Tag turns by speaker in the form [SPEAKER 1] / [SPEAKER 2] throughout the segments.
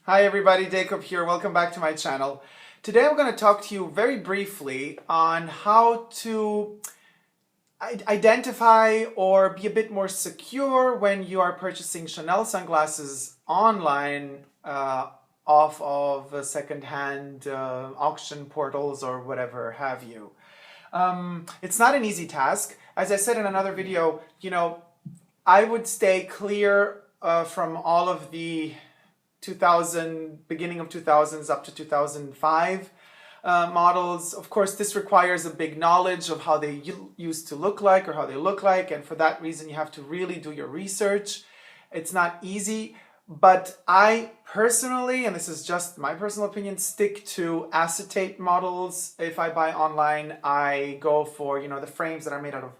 [SPEAKER 1] Hi everybody, Dacob here. Welcome back to my channel. Today I'm going to talk to you very briefly on how to identify or be a bit more secure when you are purchasing Chanel sunglasses online off of secondhand auction portals or whatever have you. It's not an easy task. As I said in another video, I would stay clear from all of the beginning of 2000s up to 2005 models. Of course, this requires a big knowledge of how they used to look like or how they look like, and for that reason you have to really do your research. It's not easy, but I personally, and this is just my personal opinion, stick to acetate models. If I buy online, I go for the frames that are made out of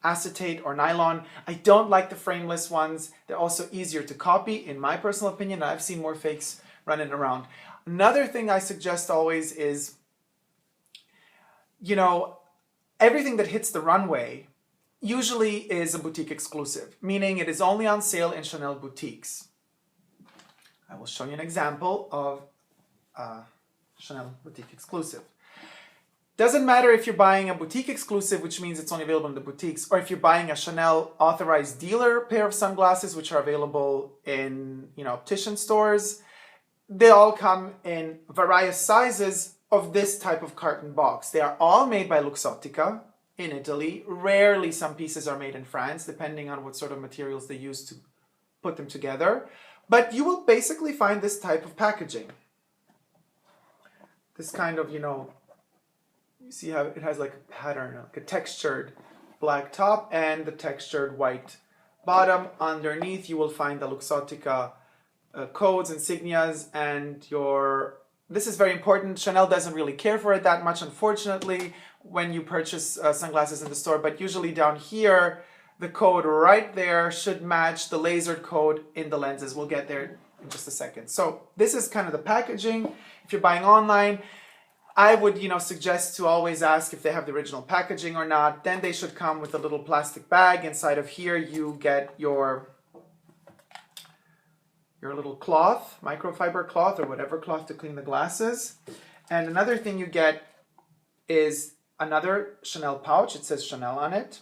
[SPEAKER 1] acetate or nylon. I don't like the frameless ones. They're also easier to copy, in my personal opinion. I've seen more fakes running around. Another thing I suggest always is, everything that hits the runway usually is a boutique exclusive, meaning it is only on sale in Chanel boutiques. I will show you an example of Chanel boutique exclusive. Doesn't matter if you're buying a boutique exclusive, which means it's only available in the boutiques, or if you're buying a Chanel authorized dealer pair of sunglasses, which are available in optician stores. They all come in various sizes of this type of carton box. They are all made by Luxottica in Italy. Rarely some pieces are made in France, depending on what sort of materials they use to put them together. But you will basically find this type of packaging. This kind of, you see how it has like a pattern, like a textured black top and the textured white bottom. Underneath you will find the Luxottica codes, insignias, and this is very important. Chanel doesn't really care for it that much, unfortunately, when you purchase sunglasses in the store, but usually down here, the code right there should match the lasered code in the lenses. We'll get there in just a second. So this is kind of the packaging. If you're buying online, I would, suggest to always ask if they have the original packaging or not. Then they should come with a little plastic bag. Inside of here, you get your little cloth, microfiber cloth or whatever cloth to clean the glasses. And another thing you get is another Chanel pouch. It says Chanel on it.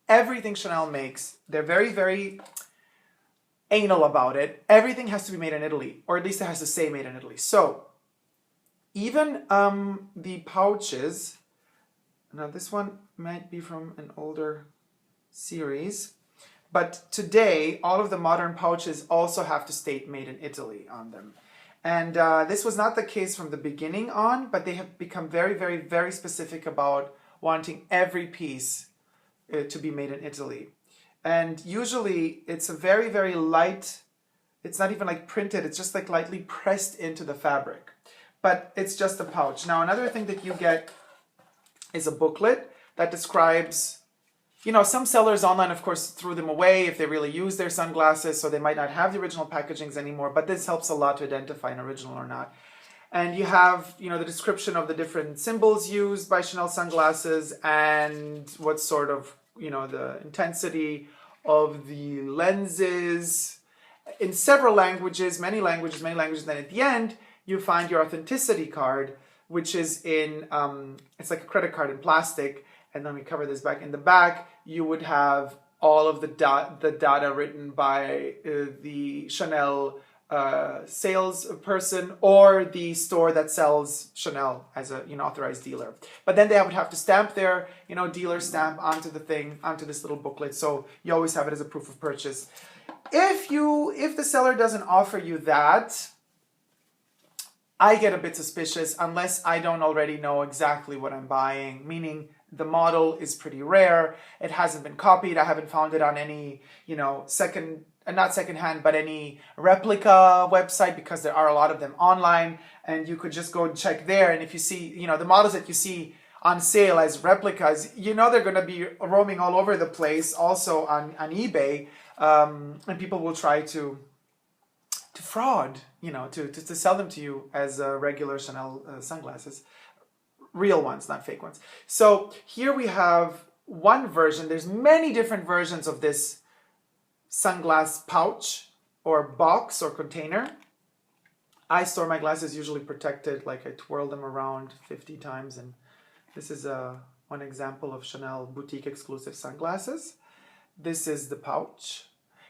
[SPEAKER 1] Everything Chanel makes, they're very, very anal about it. Everything has to be made in Italy, or at least it has to say made in Italy. So even the pouches, now this one might be from an older series, but today all of the modern pouches also have to state made in Italy on them. And this was not the case from the beginning on, but they have become very, very, very specific about wanting every piece to be made in Italy. And usually it's a very, very light, it's not even like printed, it's just like lightly pressed into the fabric. But it's just a pouch. Now, another thing that you get is a booklet that describes, some sellers online, of course, threw them away if they really use their sunglasses, so they might not have the original packagings anymore, but this helps a lot to identify an original or not. And you have, the description of the different symbols used by Chanel sunglasses and what sort of, the intensity of the lenses in several languages, many languages. Then at the end, you find your authenticity card, which is in, it's like a credit card in plastic. And then we cover this back. In the back, you would have all of the data written by the Chanel salesperson or the store that sells Chanel as a authorized dealer. But then they would have to stamp their dealer stamp onto the thing, onto this little booklet. So you always have it as a proof of purchase. If the seller doesn't offer you that, I get a bit suspicious unless I don't already know exactly what I'm buying, meaning the model is pretty rare. It hasn't been copied. I haven't found it on any, not secondhand, but any replica website, because there are a lot of them online and you could just go and check there. And if you see, the models that you see on sale as replicas, they're going to be roaming all over the place also on eBay. And people will try to fraud, to sell them to you as regular Chanel sunglasses. Real ones, not fake ones. So here we have one version. There's many different versions of this sunglass pouch or box or container. I store my glasses usually protected, like I twirl them around 50 times, and this is one example of Chanel boutique exclusive sunglasses. This is the pouch.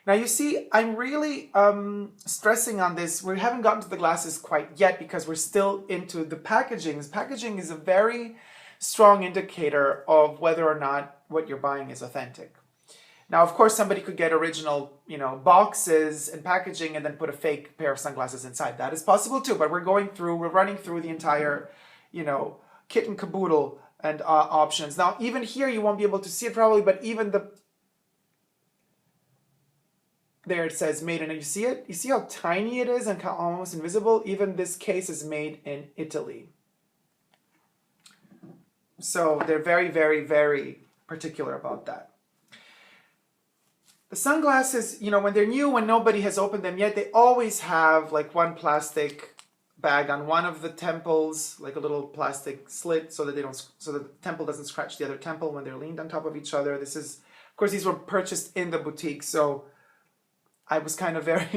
[SPEAKER 1] Now you see, I'm really stressing on this. We haven't gotten to the glasses quite yet because we're still into the packaging. Packaging is a very strong indicator of whether or not what you're buying is authentic. Now, of course, somebody could get original, boxes and packaging and then put a fake pair of sunglasses inside. That is possible too, but we're running through the entire, kit and caboodle and options. Now, even here, you won't be able to see it probably, but even there it says made in, you see it? You see how tiny it is and how almost invisible? Even this case is made in Italy. So they're very, very, very particular about that. The sunglasses, when they're new, when nobody has opened them yet, they always have like one plastic bag on one of the temples, like a little plastic slit so that the temple doesn't scratch the other temple when they're leaned on top of each other. This is, of course, these were purchased in the boutique, so I was kind of I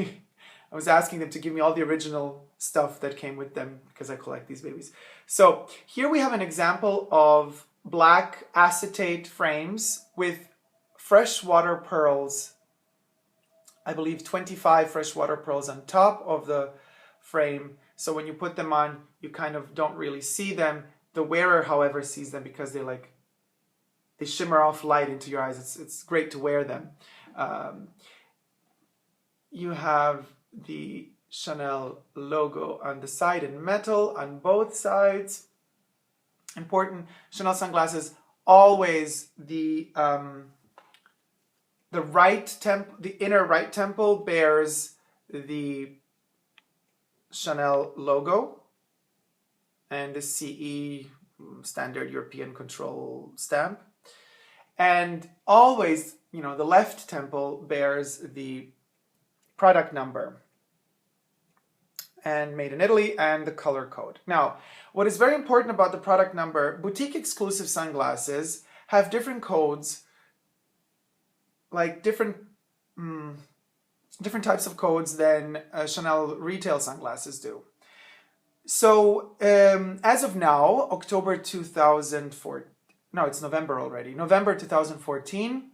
[SPEAKER 1] was asking them to give me all the original stuff that came with them because I collect these babies. So here we have an example of black acetate frames with freshwater pearls. I believe 25 freshwater pearls on top of the frame. So when you put them on, you kind of don't really see them. The wearer, however, sees them because they shimmer off light into your eyes. It's great to wear them. You have the Chanel logo on the side in metal on both sides. Important, Chanel sunglasses, always the inner right temple bears the Chanel logo and the CE standard European control stamp. And always, the left temple bears the product number and made in Italy and the color code. Now, what is very important about the product number, boutique exclusive sunglasses have different codes, like different types of codes than Chanel retail sunglasses do. So as of now, October 2004, no, it's November already, November 2014,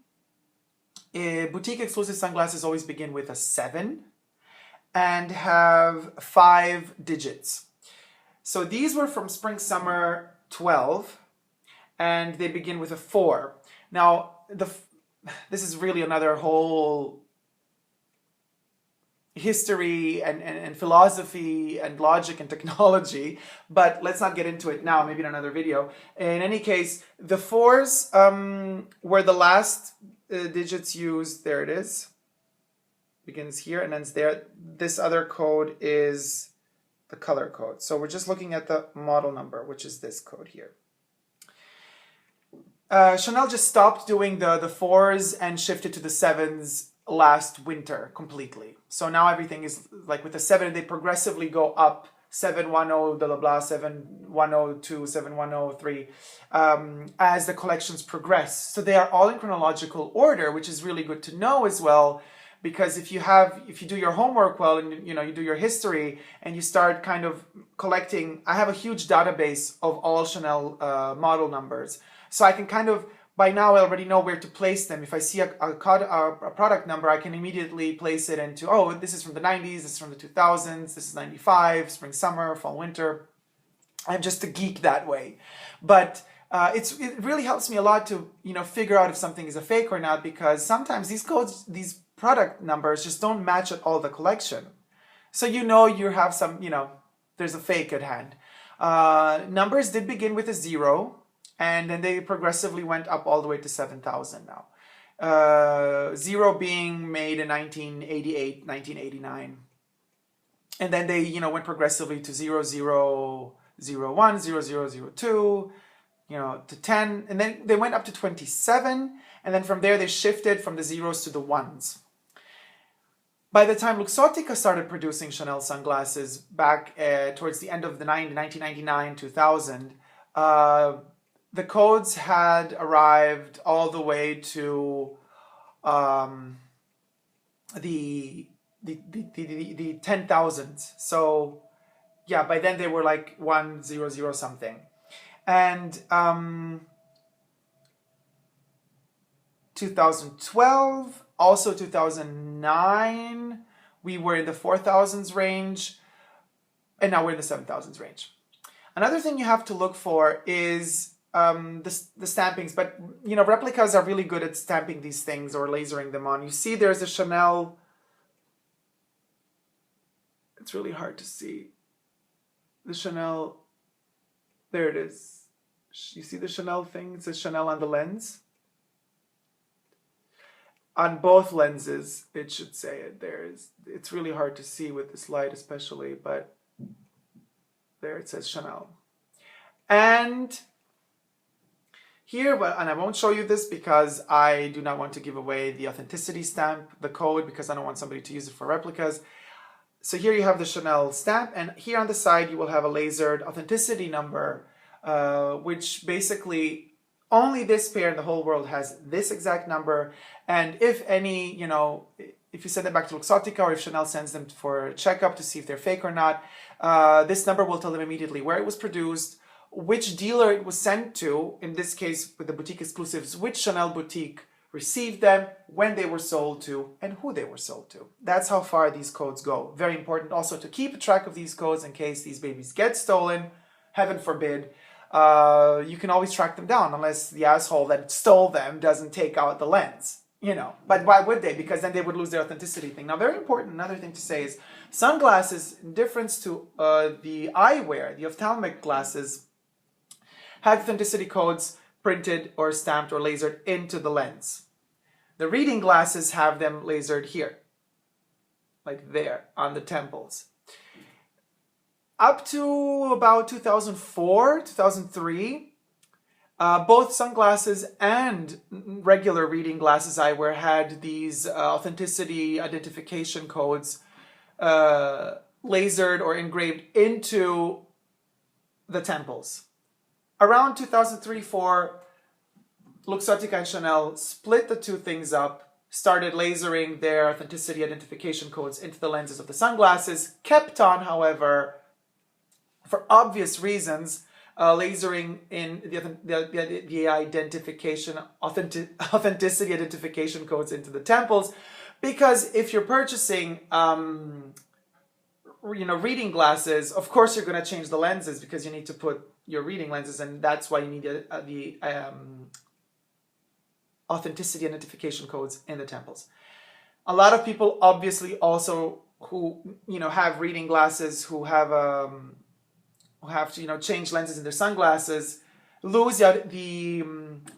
[SPEAKER 1] boutique exclusive sunglasses always begin with a 7 and have 5 digits. So these were from Spring Summer 12 and they begin with a 4. Now, this is really another whole history and philosophy and logic and technology, but let's not get into it now, maybe in another video. In any case, the 4s were the last digits used. There it is. Begins here and ends there. This other code is the color code. So we're just looking at the model number, which is this code here. Chanel just stopped doing the 4s and shifted to the 7s last winter completely. So now everything is like with the 7, they progressively go up 710, blah, blah, blah, 7102, 7103, as the collections progress. So they are all in chronological order, which is really good to know as well, because if you do your homework well and you do your history and you start kind of collecting, I have a huge database of all Chanel model numbers. So I can kind of, by now I already know where to place them. If I see a product number, I can immediately place it into, oh, this is from the 90s, this is from the 2000s, this is 95, spring, summer, fall, winter. I'm just a geek that way. But it really helps me a lot to, figure out if something is a fake or not, because sometimes these codes, these product numbers just don't match at all the collection. So you have some, there's a fake at hand. Numbers did begin with a 0. And then they progressively went up all the way to 7,000 now. 0 being made in 1988, 1989. And then they, went progressively to 0001, 0002, to 10. And then they went up to 27. And then from there, they shifted from the 0s to the 1s. By the time Luxottica started producing Chanel sunglasses back towards the end of the 1999, 2000, the codes had arrived all the way to the 10,000s. So yeah, by then they were like 100 something. And 2012, also 2009, we were in the 4,000s range, and now we're in the 7,000s range. Another thing you have to look for is the stampings, but you know, replicas are really good at stamping these things or lasering them on. You see there's a Chanel, it's really hard to see. The Chanel, there it is. You see the Chanel thing? It says Chanel on the lens. On both lenses, it should say it. It's really hard to see with this light especially, but there it says Chanel. And here, and I won't show you this because I do not want to give away the authenticity stamp, the code, because I don't want somebody to use it for replicas. So here you have the Chanel stamp, and here on the side you will have a lasered authenticity number, which basically only this pair in the whole world has this exact number. And if any, you know, if you send them back to Luxottica or if Chanel sends them for a checkup to see if they're fake or not, this number will tell them immediately where it was produced, which dealer it was sent to, in this case with the boutique exclusives, which Chanel boutique received them, when they were sold to, and who they were sold to. That's how far these codes go. Very important also to keep track of these codes in case these babies get stolen, heaven forbid. You can always track them down unless the asshole that stole them doesn't take out the lens, you know. But why would they? Because then they would lose their authenticity thing. Now, very important, another thing to say is sunglasses, in difference to the eyewear, the ophthalmic glasses, have authenticity codes printed or stamped or lasered into the lens. The reading glasses have them lasered here, like there, on the temples. Up to about 2004, 2003, both sunglasses and regular reading glasses eyewear had these authenticity identification codes lasered or engraved into the temples. Around 2003-04, Luxottica and Chanel split the two things up, started lasering their authenticity identification codes into the lenses of the sunglasses, kept on, however, for obvious reasons, lasering in the identification, authenticity identification codes into the temples, because if you're purchasing, you know, reading glasses, of course you're going to change the lenses because you need to put your reading lenses, and that's why you need the authenticity identification codes in the temples. A lot of people, obviously, also who, you know, have reading glasses, who have to, you know, change lenses in their sunglasses, lose the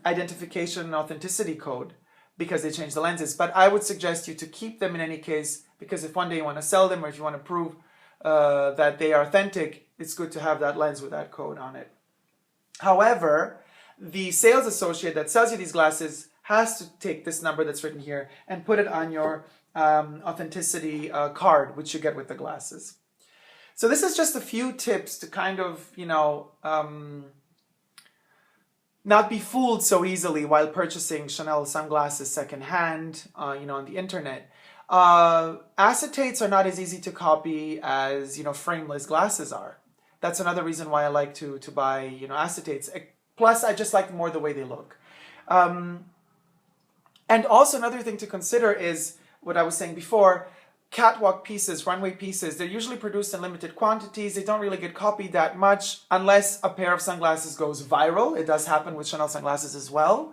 [SPEAKER 1] identification and authenticity code because they change the lenses. But I would suggest you to keep them in any case, because if one day you want to sell them or if you want to prove that they are authentic, it's good to have that lens with that code on it. However, the sales associate that sells you these glasses has to take this number that's written here and put it on your authenticity card, which you get with the glasses. So this is just a few tips to kind of, you know, not be fooled so easily while purchasing Chanel sunglasses secondhand, you know, on the internet. Acetates are not as easy to copy as, you know, frameless glasses are. That's another reason why I like to buy, you know, acetates. Plus, I just like more the way they look. And also another thing to consider is what I was saying before, catwalk pieces, runway pieces, they're usually produced in limited quantities. They don't really get copied that much unless a pair of sunglasses goes viral. It does happen with Chanel sunglasses as well.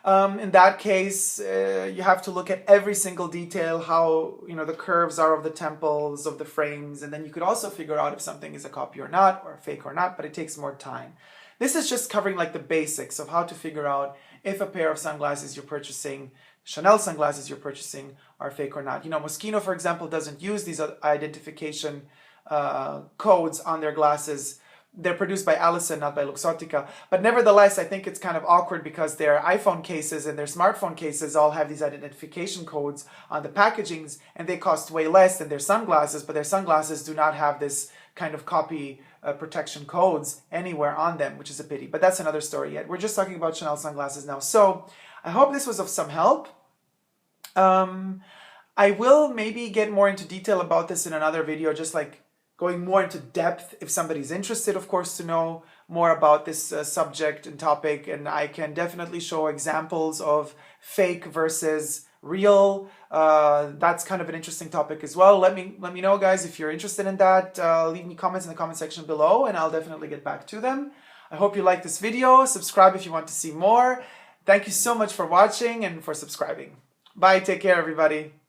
[SPEAKER 1] In that case, you have to look at every single detail, how, you know, the curves are of the temples, of the frames, and then you could also figure out if something is a copy or not, or fake or not, but it takes more time. This is just covering like the basics of how to figure out if a pair of sunglasses you're purchasing, Chanel sunglasses you're purchasing, are fake or not. You know, Moschino, for example, doesn't use these identification codes on their glasses. They're produced by Allison, not by Luxottica. But nevertheless, I think it's kind of awkward because their iPhone cases and their smartphone cases all have these identification codes on the packagings, and they cost way less than their sunglasses, but their sunglasses do not have this kind of copy protection codes anywhere on them, which is a pity. But that's another story yet. We're just talking about Chanel sunglasses now. So I hope this was of some help. I will maybe get more into detail about this in another video, just like going more into depth if somebody's interested, of course, to know more about this subject and topic. And I can definitely show examples of fake versus real. That's kind of an interesting topic as well. Let me know, guys, if you're interested in that. Leave me comments in the comment section below and I'll definitely get back to them. I hope you like this video. Subscribe if you want to see more. Thank you so much for watching and for subscribing. Bye. Take care, everybody.